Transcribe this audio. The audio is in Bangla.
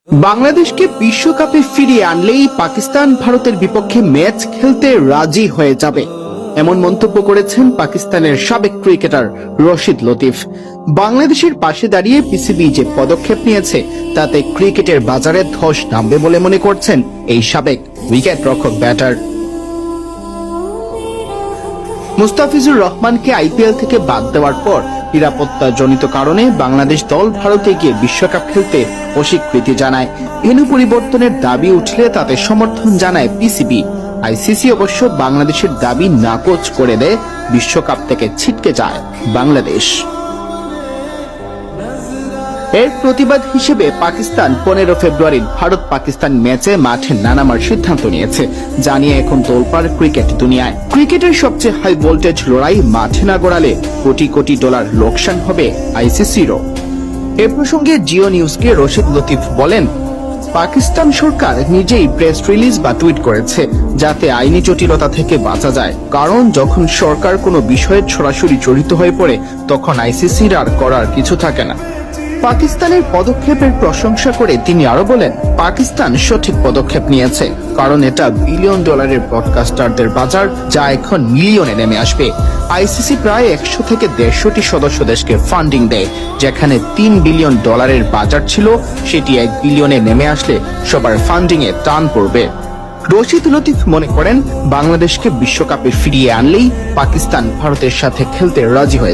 বাংলাদেশকে বিশ্বকাপে ফিরিয়ে আনলেই পাকিস্তান ভারতের বিপক্ষে ম্যাচ খেলতে রাজি হয়ে যাবে, এমন মন্তব্য করেছেন পাকিস্তানের সাবেক ক্রিকেটার রশিদ লতিফ। বাংলাদেশের পাশে দাঁড়িয়ে পিসিবি যে পদক্ষেপ নিয়েছে তাতে ক্রিকেটের বাজারে ধস নামবে বলে মনে করছেন এই সাবেক উইকেট রক্ষক ব্যাটার। মুস্তাফিজুর রহমানকে আইপিএল থেকে বাদ দেওয়ার পর নিরাপত্তাজনিত কারণে বাংলাদেশ দল ভারতে গিয়ে বিশ্বকাপ খেলতে অস্বীকৃতি জানায়। ভেন্যু পরিবর্তনের দাবি উঠলে তাতে সমর্থন জানায় পিসিবি। আইসিসি অবশ্য বাংলাদেশের দাবি নাকচ করে দেয়, বিশ্বকাপ থেকে ছিটকে যায় বাংলাদেশ। এর প্রতিবাদ হিসেবে পাকিস্তান 15 ফেব্রুয়ারির ভারত পাকিস্তান ম্যাচে মাঠে না নামার সিদ্ধান্ত নিয়েছে, জানিয়ে এখন তোলপাড় ক্রিকেট দুনিয়ায়। ক্রিকেটের সবচেয়ে হাই ভোল্টেজ লড়াই মাঠে না গড়ালে কোটি কোটি ডলার লোকসান হবে আইসিসিরও। এ প্রসঙ্গে জিও নিউজকে রশিদ লতিফ বলেন, পাকিস্তান সরকার নিজেই প্রেস রিলিজ বা টুইট করেছে যাতে আইনি জটিলতা থেকে বাঁচা যায়, কারণ যখন সরকার কোনো বিষয়ে সরাসরি জড়িত হয়ে পড়ে তখন আইসিসির আর করার কিছু থাকে না। পাকিস্তানের পদক্ষেপের প্রশংসা করে তিনি আরো বলেন, পাকিস্তান সঠিক পদক্ষেপ নিয়েছে, কারণ এটা বিলিয়ন ডলারের ব্রডকাস্টারদের বাজার, যা এখন মিলিয়নে নেমে আসবে। আইসিসি প্রায় 100 থেকে 150টি সদস্য দেশকে ফান্ডিং দেয়, যেখানে 3 বিলিয়ন ডলারের বাজার ছিল সেটি 1 বিলিয়নে নেমে আসলে সবার ফান্ডিং এ টান পড়বে। রশিদ লতিফ মনে করেন, বাংলাদেশকে বিশ্বকাপে ফিরিয়ে আনলেই পাকিস্তান ভারতের সাথে খেলতে রাজি হয়ে